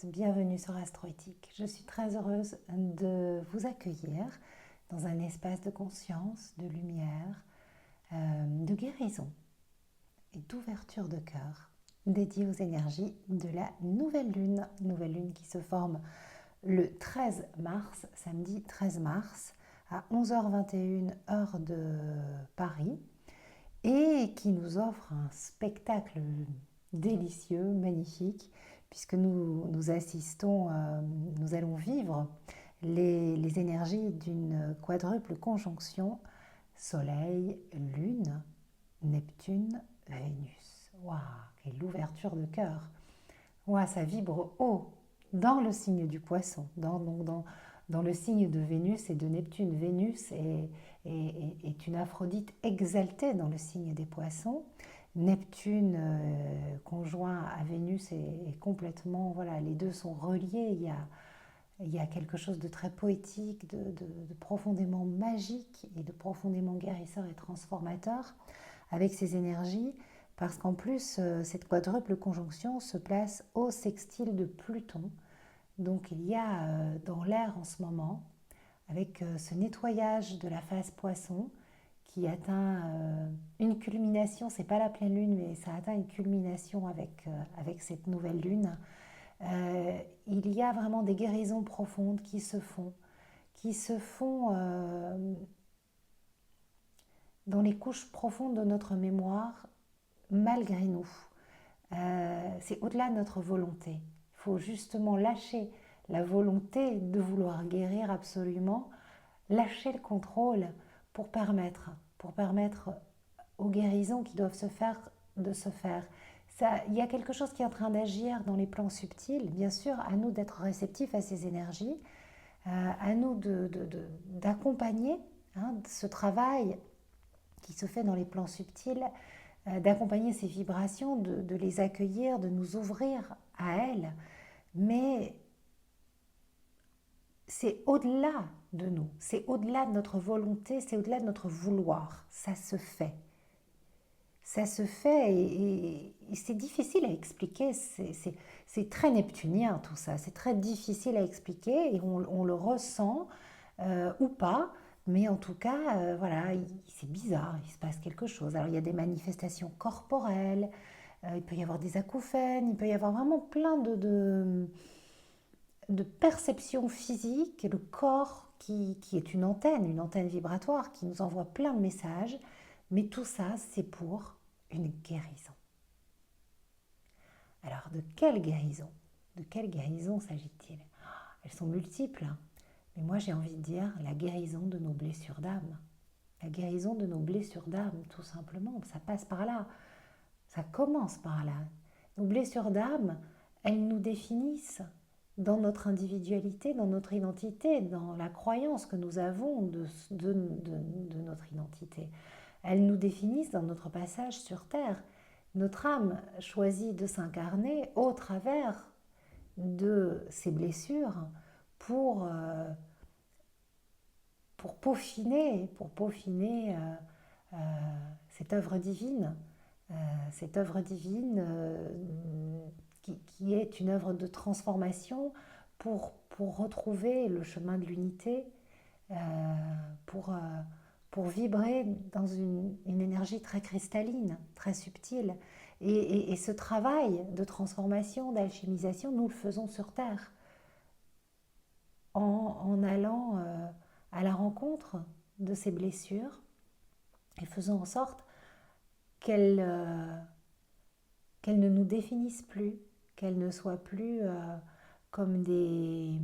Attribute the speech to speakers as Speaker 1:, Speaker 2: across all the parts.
Speaker 1: Astroéthique, bienvenue sur Astroéthique. Je suis très heureuse de vous accueillir dans un espace de conscience, de lumière, de guérison et d'ouverture de cœur dédié aux énergies de la nouvelle lune qui se forme le 13 mars, samedi 13 mars à 11h21 heure de Paris et qui nous offre un spectacle délicieux, magnifique, puisque nous assistons, nous allons vivre les énergies d'une quadruple conjonction Soleil, Lune, Neptune, Vénus. Waouh, quelle l'ouverture de cœur! Waouh, ça vibre haut dans le signe du Poisson, dans le signe de Vénus et de Neptune. Vénus est une Aphrodite exaltée dans le signe des Poissons. Neptune conjoint à Vénus est complètement, voilà, les deux sont reliés. Il y a quelque chose de très poétique, de profondément magique et de profondément guérisseur et transformateur avec ces énergies, parce qu'en plus, cette quadruple conjonction se place au sextile de Pluton. Donc il y a dans l'air en ce moment, avec ce nettoyage de la phase Poisson, qui atteint une culmination, c'est pas la pleine lune, mais ça atteint une culmination avec cette nouvelle lune. Il y a vraiment des guérisons profondes qui se font dans les couches profondes de notre mémoire, malgré nous. C'est au-delà de notre volonté. Il faut justement lâcher la volonté de vouloir guérir absolument, lâcher le contrôle pour permettre aux guérisons qui doivent se faire de se faire. Il y a quelque chose qui est en train d'agir dans les plans subtils. Bien sûr, à nous d'être réceptifs à ces énergies, à nous d'accompagner ce travail qui se fait dans les plans subtils, d'accompagner ces vibrations, de les accueillir, de nous ouvrir à elles. Mais c'est au-delà de nous, c'est au-delà de notre volonté, c'est au-delà de notre vouloir. Ça se fait. Ça se fait et c'est difficile à expliquer. C'est très neptunien tout ça. C'est très difficile à expliquer et on le ressent ou pas. Mais en tout cas, voilà, c'est bizarre, il se passe quelque chose. Alors il y a des manifestations corporelles, il peut y avoir des acouphènes, il peut y avoir vraiment plein de perceptions physiques. Le corps qui est une antenne vibratoire qui nous envoie plein de messages. Mais tout ça, c'est pour une guérison. Alors, de quelle guérison? De quelle guérison s'agit-il? Elles sont multiples, hein. Mais moi j'ai envie de dire la guérison de nos blessures d'âme. La guérison de nos blessures d'âme, tout simplement. Ça passe par là. Ça commence par là. Nos blessures d'âme, elles nous définissent dans notre individualité, dans notre identité, dans la croyance que nous avons de notre identité. Elles nous définissent dans notre passage sur Terre. Notre âme choisit de s'incarner au travers de ces blessures pour peaufiner cette œuvre divine, qui est une œuvre de transformation pour retrouver le chemin de l'unité, euh, pour, euh, pour vibrer dans une énergie très cristalline, très subtile. Et ce travail de transformation, d'alchimisation, nous le faisons sur Terre, en allant à la rencontre de ces blessures et faisant en sorte qu'elles ne nous définissent plus, qu'elles ne soient plus comme des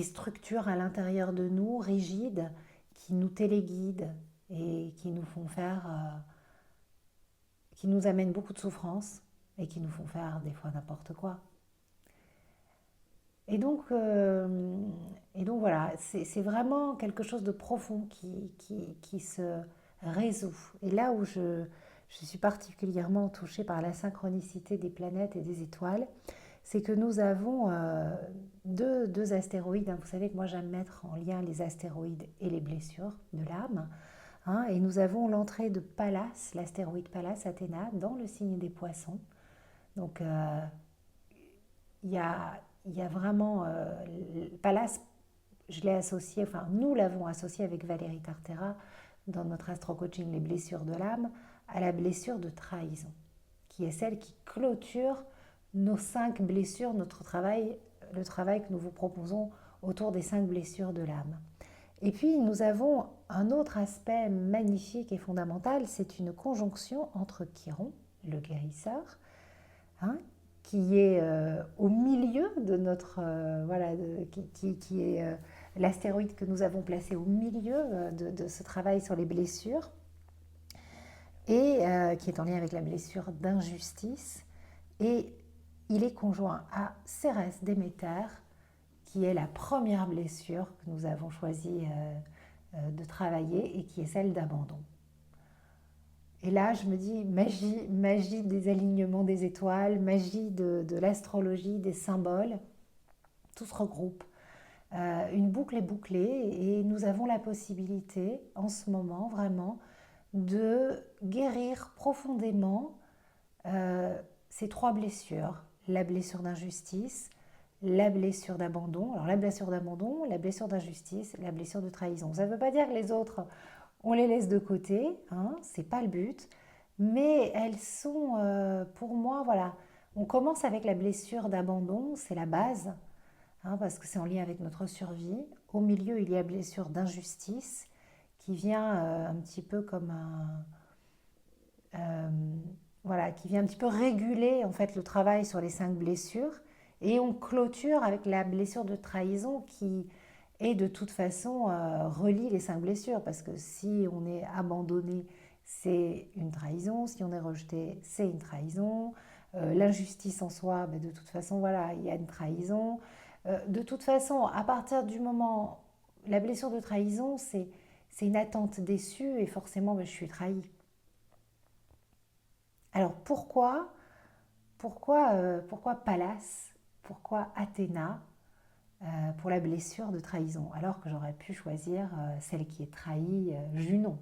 Speaker 1: structures à l'intérieur de nous, rigides, qui nous téléguident et qui nous font faire, qui nous amènent beaucoup de souffrance et qui nous font faire des fois n'importe quoi. Et donc, voilà, c'est vraiment quelque chose de profond qui se résout. Et là où je suis particulièrement touchée par la synchronicité des planètes et des étoiles, c'est que nous avons deux astéroïdes. Vous savez que moi j'aime mettre en lien les astéroïdes et les blessures de l'âme. Et nous avons l'entrée de Pallas, l'astéroïde Pallas Athéna, dans le signe des Poissons. Donc il y a vraiment, Pallas, je l'ai associé, enfin nous l'avons associé avec Valérie Tartera dans notre astro-coaching Les blessures de l'âme, à la blessure de trahison, qui est celle qui clôture nos 5 blessures, notre travail, le travail que nous vous proposons autour des 5 blessures de l'âme. Et puis nous avons un autre aspect magnifique et fondamental, c'est une conjonction entre Chiron, le guérisseur, hein, qui est au milieu de notre, qui est l'astéroïde que nous avons placé au milieu de ce travail sur les blessures, et qui est en lien avec la blessure d'injustice. Et il est conjoint à Cérès Déméter, qui est la première blessure que nous avons choisi de travailler et qui est celle d'abandon. Et là, je me dis, magie, magie des alignements des étoiles, magie de l'astrologie, des symboles, tout se regroupe. Une boucle est bouclée et nous avons la possibilité, en ce moment, vraiment, de guérir profondément ces 3 blessures. La blessure d'injustice, la blessure d'abandon. Alors la blessure d'abandon, la blessure d'injustice, la blessure de trahison. Ça ne veut pas dire que les autres, on les laisse de côté, hein, c'est pas le but, mais elles sont, pour moi, voilà, on commence avec la blessure d'abandon, c'est la base, hein, parce que c'est en lien avec notre survie. Au milieu, il y a la blessure d'injustice, qui vient un petit peu comme euh, voilà, qui vient un petit peu réguler en fait le travail sur les 5 blessures. Et on clôture avec la blessure de trahison qui est de toute façon relie les 5 blessures. Parce que si on est abandonné, c'est une trahison. Si on est rejeté, c'est une trahison. L'injustice en soi, ben, de toute façon, voilà, il y a une trahison. De toute façon, à partir du moment, la blessure de trahison, c'est une attente déçue et forcément, ben, je suis trahie. Alors pourquoi Pallas? Pourquoi Athéna pour la blessure de trahison? Alors que j'aurais pu choisir celle qui est trahie, Junon.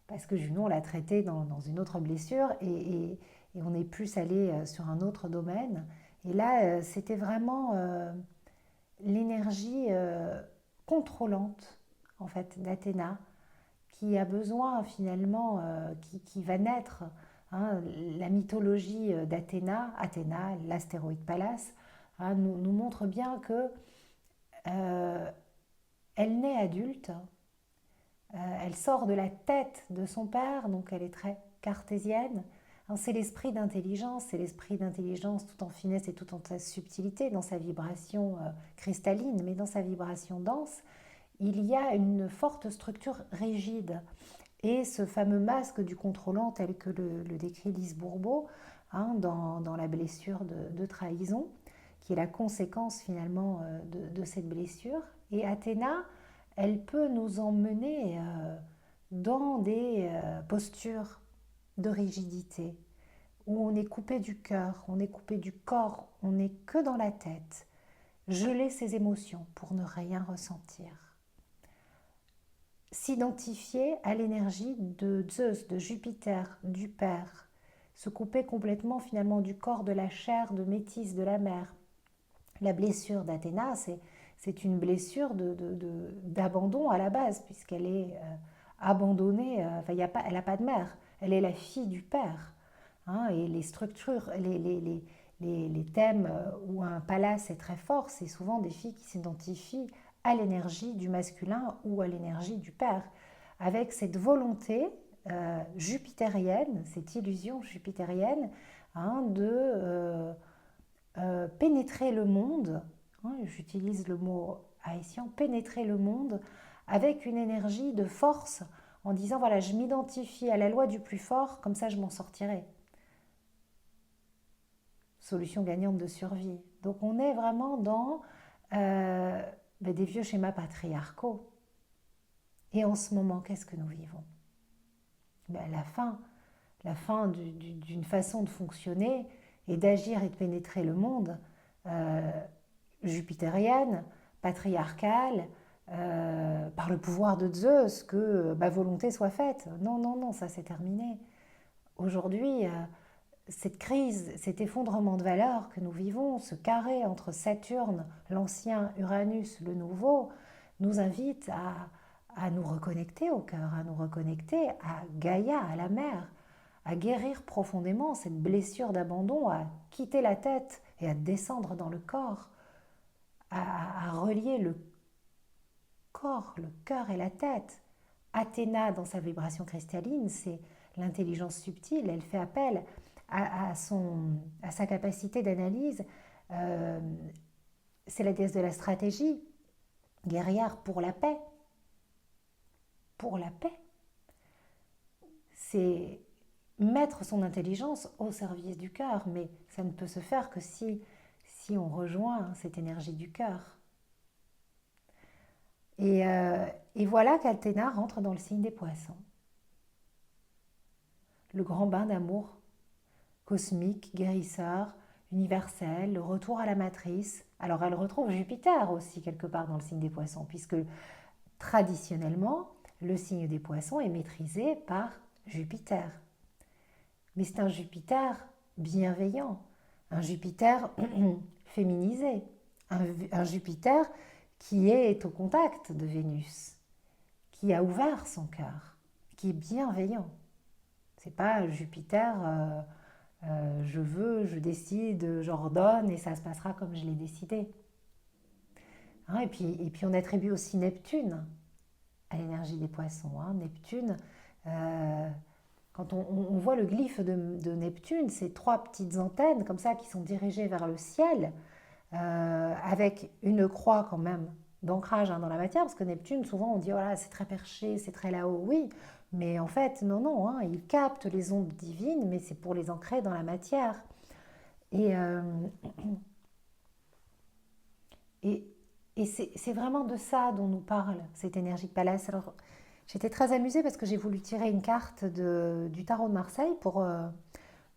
Speaker 1: Parce que Junon, on l'a traité dans une autre blessure et on est plus allé sur un autre domaine. Et là, c'était vraiment l'énergie contrôlante, en fait, d'Athéna, qui a besoin finalement, qui va naître. Hein, la mythologie d'Athéna, Athéna, l'astéroïde Pallas, hein, nous montre bien que euh, elle naît adulte, elle sort de la tête de son père, donc elle est très cartésienne. Hein, c'est l'esprit d'intelligence tout en finesse et tout en sa subtilité, dans sa vibration cristalline, mais dans sa vibration dense, il y a une forte structure rigide. Et ce fameux masque du contrôlant tel que le décrit Lise Bourbeau, hein, dans la blessure de trahison, qui est la conséquence finalement de cette blessure. Et Athéna, elle peut nous emmener dans des postures de rigidité, où on est coupé du cœur, on est coupé du corps, on n'est que dans la tête, geler ses émotions pour ne rien ressentir. S'identifier à l'énergie de Zeus, de Jupiter, du Père, se couper complètement finalement du corps, de la chair, de Métis, de la mer. La blessure d'Athéna, c'est une blessure d'abandon à la base, puisqu'elle est abandonnée, enfin, elle n'a pas de mère, elle est la fille du Père. Hein, et les structures, les thèmes où un palace est très fort, c'est souvent des filles qui s'identifient à l'énergie du masculin ou à l'énergie du père, avec cette volonté jupitérienne, cette illusion jupitérienne, hein, de pénétrer le monde, hein, j'utilise le mot haïtien, pénétrer le monde avec une énergie de force en disant voilà, je m'identifie à la loi du plus fort, comme ça je m'en sortirai. Solution gagnante de survie. Donc on est vraiment dans des vieux schémas patriarcaux. Et en ce moment, qu'est-ce que nous vivons? La fin d'une façon de fonctionner et d'agir et de pénétrer le monde jupitérienne, patriarcale, par le pouvoir de Zeus, que ma volonté soit faite. Non, non, non, ça c'est terminé. Aujourd'hui, cette crise, cet effondrement de valeurs que nous vivons, ce carré entre Saturne, l'ancien, Uranus, le nouveau, nous invite à nous reconnecter au cœur, à nous reconnecter à Gaïa, à la mer, à guérir profondément cette blessure d'abandon, à quitter la tête et à descendre dans le corps, à relier le corps, le cœur et la tête. Athéna, dans sa vibration cristalline, c'est l'intelligence subtile, elle fait appel à sa capacité d'analyse. Euh, c'est la déesse de la stratégie, guerrière pour la paix. Pour la paix. C'est mettre son intelligence au service du cœur, mais ça ne peut se faire que si on rejoint cette énergie du cœur. Et voilà qu'Athéna rentre dans le signe des poissons. Le grand bain d'amour cosmique, guérisseur, universel, le retour à la matrice. Alors elle retrouve Jupiter aussi quelque part dans le signe des poissons, puisque traditionnellement, le signe des poissons est maîtrisé par Jupiter. Mais c'est un Jupiter bienveillant, un Jupiter féminisé, un Jupiter qui est au contact de Vénus, qui a ouvert son cœur, qui est bienveillant. C'est pas Jupiter, je veux, je décide, j'ordonne et ça se passera comme je l'ai décidé. Hein, et puis on attribue aussi Neptune à l'énergie des poissons. Hein. Neptune, quand on voit le glyphe de Neptune, c'est trois petites antennes comme ça qui sont dirigées vers le ciel, avec une croix quand même d'ancrage dans la matière, parce que Neptune, souvent on dit voilà, c'est très perché, c'est très là-haut, oui, mais en fait, non, hein, il capte les ondes divines, mais c'est pour les ancrer dans la matière. Et, euh, et, et c'est vraiment de ça dont nous parle cette énergie de Pallas. Alors, j'étais très amusée parce que j'ai voulu tirer une carte du tarot de Marseille pour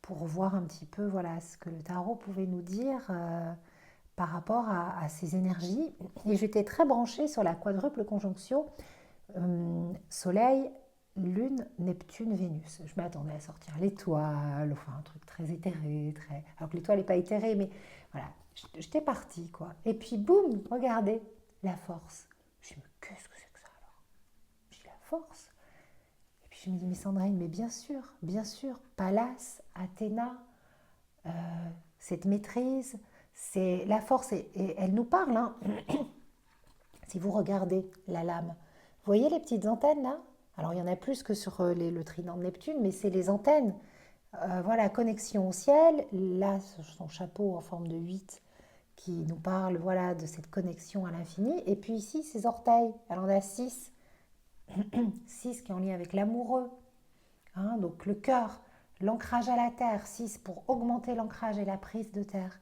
Speaker 1: voir un petit peu voilà, ce que le tarot pouvait nous dire par rapport à ces énergies. Et j'étais très branchée sur la quadruple conjonction Soleil, Lune, Neptune, Vénus. Je m'attendais à sortir l'étoile, enfin un truc très éthéré, alors que l'étoile n'est pas éthérée, mais voilà, j'étais partie quoi. Et puis boum, regardez, la force. Je me dis, mais qu'est-ce que c'est que ça alors? Je dis, la force. Et puis je me dis, mais Sandrine, mais bien sûr, Pallas, Athéna, euh, cette maîtrise, c'est la force, et elle nous parle, hein. Si vous regardez la lame, vous voyez les petites antennes là? Alors il y en a plus que sur le trident de Neptune, mais c'est les antennes. Voilà, connexion au ciel. Là, son chapeau en forme de 8 qui nous parle voilà, de cette connexion à l'infini. Et puis ici, ses orteils. Alors on a 6. 6 qui est en lien avec l'amoureux. Hein, donc le cœur, l'ancrage à la terre. 6 pour augmenter l'ancrage et la prise de terre.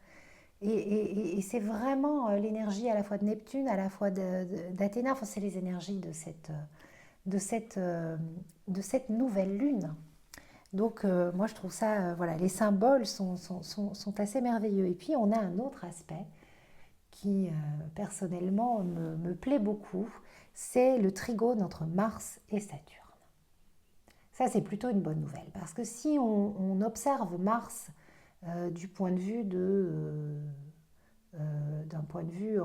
Speaker 1: Et c'est vraiment l'énergie à la fois de Neptune, à la fois d'Athéna. Enfin, c'est les énergies de cette nouvelle lune. Donc, moi, je trouve ça, voilà, les symboles sont assez merveilleux. Et puis, on a un autre aspect qui, personnellement, me plaît beaucoup. C'est le trigone entre Mars et Saturne. Ça, c'est plutôt une bonne nouvelle. Parce que si on observe Mars du point de vue d'un point de vue,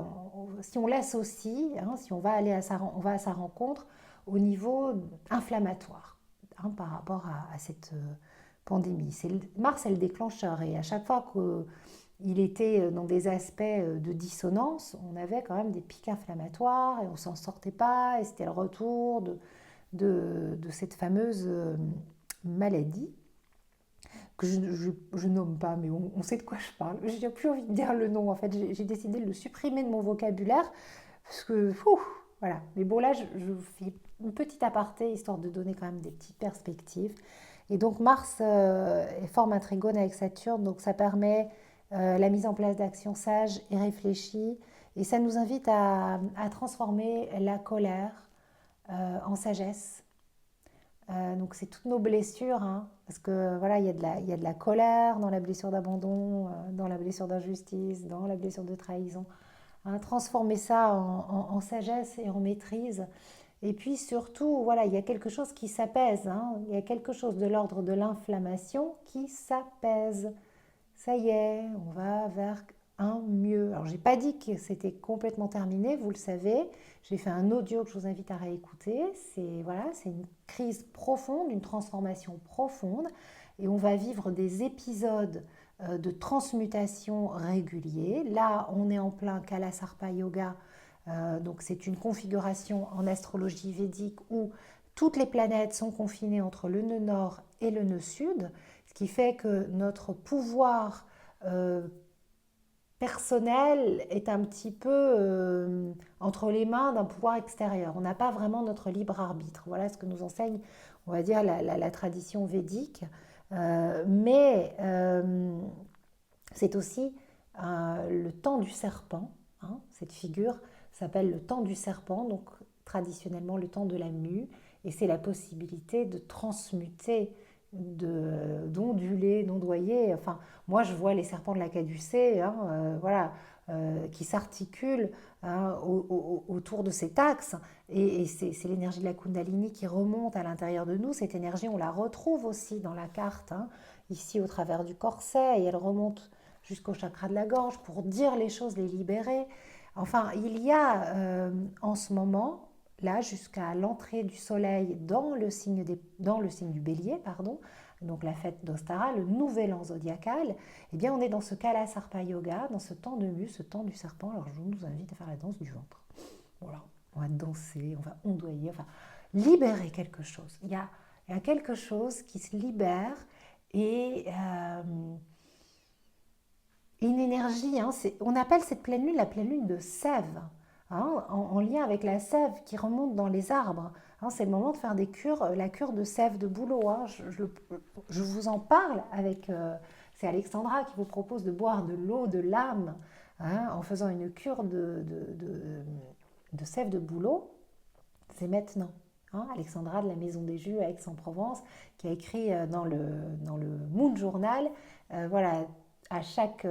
Speaker 1: si on l'associe, hein, si on va aller on va à sa rencontre au niveau inflammatoire hein, par rapport à cette pandémie. Mars est le déclencheur et à chaque fois qu'il était dans des aspects de dissonance, on avait quand même des pics inflammatoires et on s'en sortait pas et c'était le retour de cette fameuse maladie que je nomme pas, mais on sait de quoi je parle. J'ai plus envie de dire le nom, en fait, j'ai décidé de le supprimer de mon vocabulaire, parce que, voilà. Mais bon, là, je fais une petite aparté, histoire de donner quand même des petites perspectives. Et donc, Mars forme un trigone avec Saturne, donc ça permet la mise en place d'actions sages et réfléchies, et ça nous invite à transformer la colère en sagesse. Donc c'est toutes nos blessures, hein, parce que voilà, il y a de la colère dans la blessure d'abandon, dans la blessure d'injustice, dans la blessure de trahison. Hein, transformer ça en sagesse et en maîtrise. Et puis surtout, voilà, il y a quelque chose qui s'apaise, hein. Il y a quelque chose de l'ordre de l'inflammation qui s'apaise. Ça y est, on va vers un mieux. Alors, j'ai pas dit que c'était complètement terminé, vous le savez. J'ai fait un audio que je vous invite à réécouter. C'est voilà, c'est une crise profonde, une transformation profonde, et on va vivre des épisodes de transmutation réguliers. Là, on est en plein Kalasarpa Yoga. Donc, c'est une configuration en astrologie védique où toutes les planètes sont confinées entre le nœud nord et le nœud sud, ce qui fait que notre pouvoir euh, personnel est un petit peu entre les mains d'un pouvoir extérieur. On n'a pas vraiment notre libre arbitre. Voilà ce que nous enseigne, on va dire, la tradition védique. Mais c'est aussi le temps du serpent, hein. Cette figure s'appelle le temps du serpent, donc traditionnellement le temps de la mue, et c'est la possibilité de transmuter, d'onduler, d'ondoyer. Enfin, moi je vois les serpents de la caducée, hein, voilà, qui s'articulent, hein, autour de cet axe, et c'est l'énergie de la Kundalini qui remonte à l'intérieur de nous. Cette énergie, on la retrouve aussi dans la carte, hein, ici au travers du corset, et elle remonte jusqu'au chakra de la gorge pour dire les choses, les libérer. Enfin, il y a en ce moment, là, jusqu'à l'entrée du soleil dans le signe du bélier, pardon, donc la fête d'Ostara, le nouvel an zodiacal, eh bien, on est dans ce Kalasarpa Yoga, dans ce temps de mue, ce temps du serpent. Alors, je vous invite à faire la danse du ventre. Voilà, on va danser, on va ondoyer, enfin, libérer quelque chose. Il y a quelque chose qui se libère et une énergie, hein, on appelle cette pleine lune la pleine lune de sève, hein, en lien avec la sève qui remonte dans les arbres. Hein, c'est le moment de faire des cures, la cure de sève de bouleau. Hein, je vous en parle avec, c'est Alexandra qui vous propose de boire de l'eau de l'âme, hein, en faisant une cure de sève de bouleau. C'est maintenant. Hein, Alexandra de la Maison des Jus à Aix-en-Provence, qui a écrit dans le Moon Journal, voilà, à chaque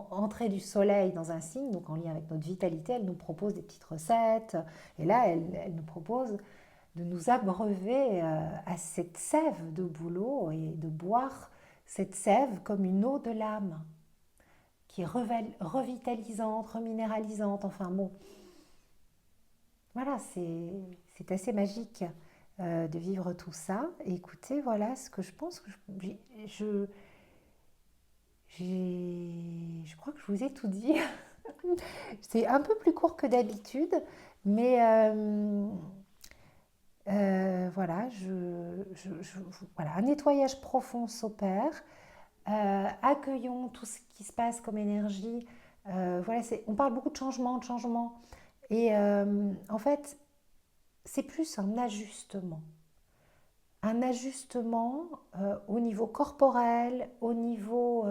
Speaker 1: entrée du soleil dans un signe, donc en lien avec notre vitalité, elle nous propose des petites recettes. Et là, elle nous propose de nous abreuver à cette sève de bouleau et de boire cette sève comme une eau de l'âme, qui est revitalisante, reminéralisante. Enfin bon, voilà, c'est assez magique de vivre tout ça. Et écoutez, voilà ce que je pense que je, je crois que je vous ai tout dit. C'est un peu plus court que d'habitude, mais voilà, voilà, un nettoyage profond s'opère. Accueillons tout ce qui se passe comme énergie. Voilà, on parle beaucoup de changement, de changement. Et en fait, c'est plus un ajustement. Un ajustement au niveau corporel, au niveau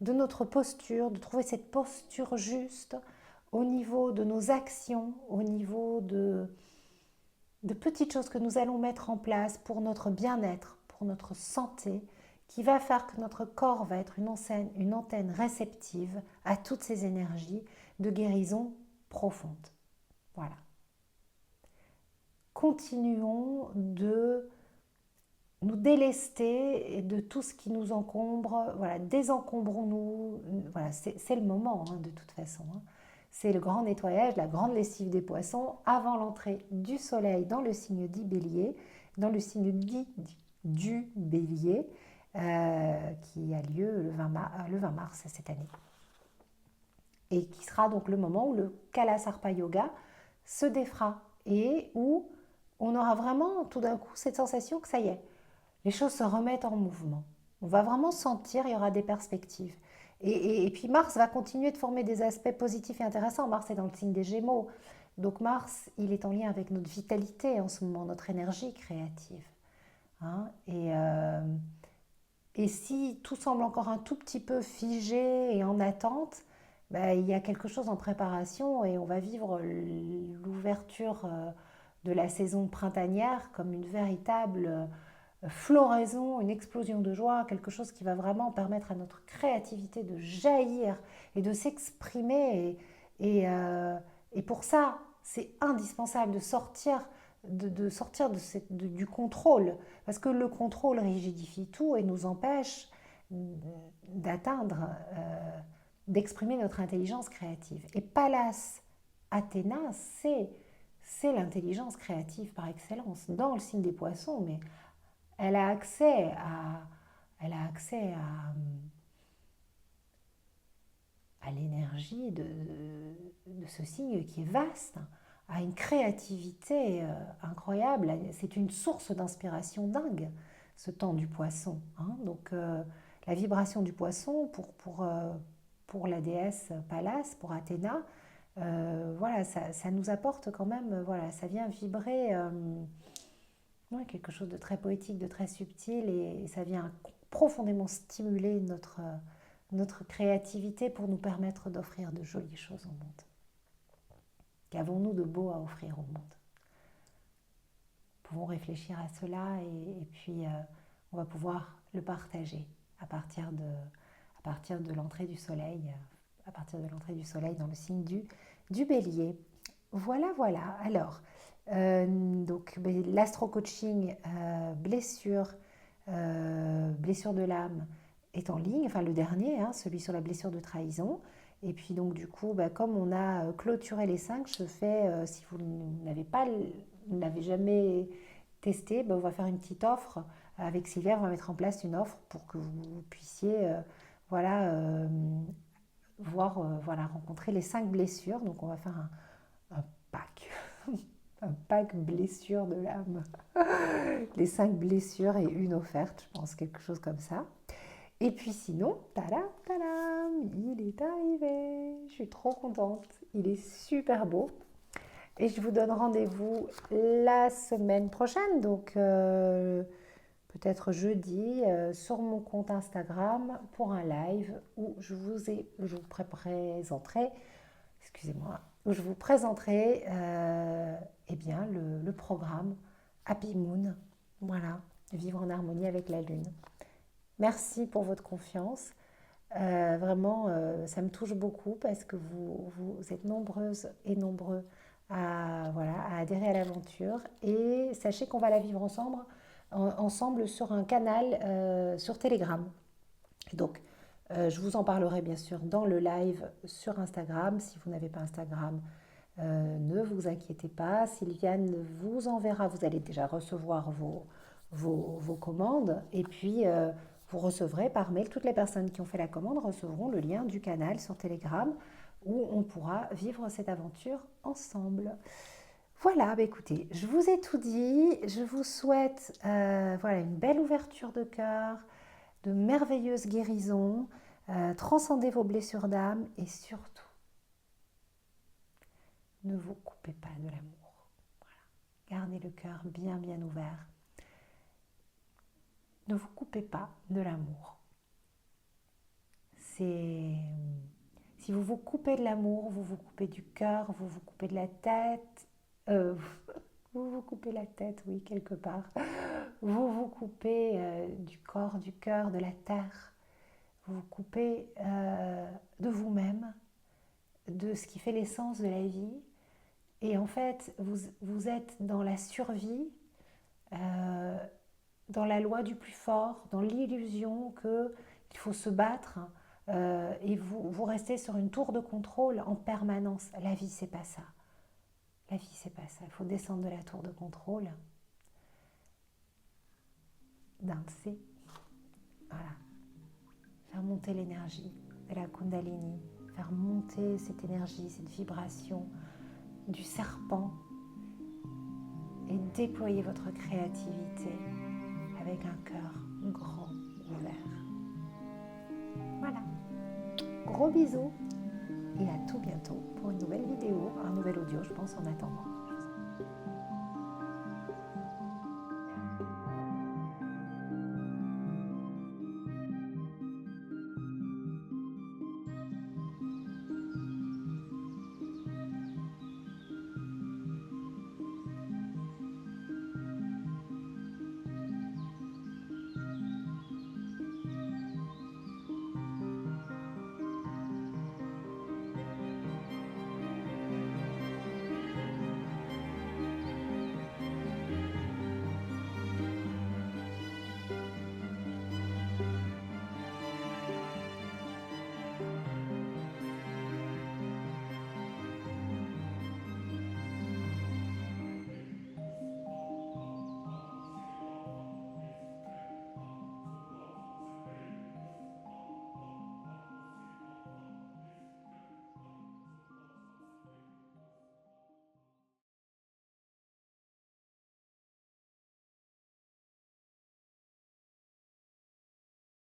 Speaker 1: de notre posture, de trouver cette posture juste, au niveau de nos actions, au niveau de petites choses que nous allons mettre en place pour notre bien-être, pour notre santé, qui va faire que notre corps va être une antenne réceptive à toutes ces énergies de guérison profonde. Voilà. Continuons de nous délester de tout ce qui nous encombre. Voilà, désencombrons-nous. Voilà, c'est le moment, hein, de toute façon. Hein. C'est le grand nettoyage, la grande lessive des poissons avant l'entrée du soleil dans le signe du bélier, dans le signe du bélier, qui a lieu le 20 mars cette année. Et qui sera donc le moment où le Kalasarpa Yoga se défera et où on aura vraiment tout d'un coup cette sensation que ça y est, les choses se remettent en mouvement. On va vraiment sentir, il y aura des perspectives. Et puis Mars va continuer de former des aspects positifs et intéressants. Mars est dans le signe des Gémeaux. Donc Mars, il est en lien avec notre vitalité en ce moment, notre énergie créative. Hein. Et si tout semble encore un tout petit peu figé et en attente, ben, il y a quelque chose en préparation et on va vivre l'ouverture de la saison printanière comme une véritable floraison, une explosion de joie, quelque chose qui va vraiment permettre à notre créativité de jaillir et de s'exprimer. Et pour ça, c'est indispensable de sortir de sortir du contrôle. Parce que le contrôle rigidifie tout et nous empêche d'atteindre, d'exprimer notre intelligence créative. Et Pallas Athéna, c'est l'intelligence créative par excellence, dans le signe des poissons, mais elle a accès à l'énergie de ce signe qui est vaste, à une créativité incroyable. C'est une source d'inspiration dingue, ce temps du poisson. Hein. Donc la vibration du poisson pour la déesse Pallas, pour Athéna, voilà, ça nous apporte quand même, voilà, ça vient vibrer ouais, quelque chose de très poétique, de très subtil, et ça vient profondément stimuler notre créativité pour nous permettre d'offrir de jolies choses au monde. Qu'avons-nous de beau à offrir au monde? Nous pouvons réfléchir à cela et puis on va pouvoir le partager à partir de l'entrée du soleil, dans le signe du bélier. Voilà, voilà. Alors, donc l'astro-coaching blessure de l'âme est en ligne, enfin le dernier, hein, celui sur la blessure de trahison. Et puis donc du coup, comme on a clôturé les 5, je fais, si vous n'avez jamais testé, on va faire une petite offre avec Sylvia, on va mettre en place une offre pour que vous puissiez rencontrer les 5 blessures. Donc on va faire un pack, un pack blessure de l'âme. Les 5 blessures et une offerte, je pense, quelque chose comme ça. Et puis sinon, tadam, il est arrivé. Je suis trop contente. Il est super beau. Et je vous donne rendez-vous la semaine prochaine, donc peut-être jeudi, sur mon compte Instagram pour un live où je vous présenterai, où je vous présenterai le programme Happy Moon. Voilà, vivre en harmonie avec la Lune. Merci pour votre confiance. Vraiment, ça me touche beaucoup parce que vous êtes nombreuses et nombreux à adhérer à l'aventure. Et sachez qu'on va la vivre ensemble sur un canal sur Telegram. Donc, je vous en parlerai bien sûr dans le live sur Instagram. Si vous n'avez pas Instagram, ne vous inquiétez pas. Sylviane vous enverra, vous allez déjà recevoir vos commandes. Et puis, vous recevrez par mail, toutes les personnes qui ont fait la commande recevront le lien du canal sur Telegram où on pourra vivre cette aventure ensemble. Voilà, écoutez, je vous ai tout dit. Je vous souhaite une belle ouverture de cœur, de merveilleuses guérisons, transcendez vos blessures d'âme et surtout, ne vous coupez pas de l'amour. Voilà. Gardez le cœur bien bien ouvert. Ne vous coupez pas de l'amour. Si vous vous coupez de l'amour, vous vous coupez du cœur, vous vous coupez de la tête. Vous vous coupez la tête, oui, quelque part. Vous vous coupez du corps, du cœur, de la terre. Vous vous coupez de vous-même, de ce qui fait l'essence de la vie. Et en fait, vous êtes dans la survie, dans la loi du plus fort, dans l'illusion qu'il faut se battre et vous restez sur une tour de contrôle en permanence. La vie, c'est pas ça. La vie, c'est pas ça. Il faut descendre de la tour de contrôle, danser, voilà, faire monter l'énergie de la Kundalini, faire monter cette énergie, cette vibration du serpent et déployer votre créativité avec un cœur grand ouvert. Voilà. Gros bisous et à tout bientôt pour une nouvelle vidéo, un nouvel audio, je pense, en attendant.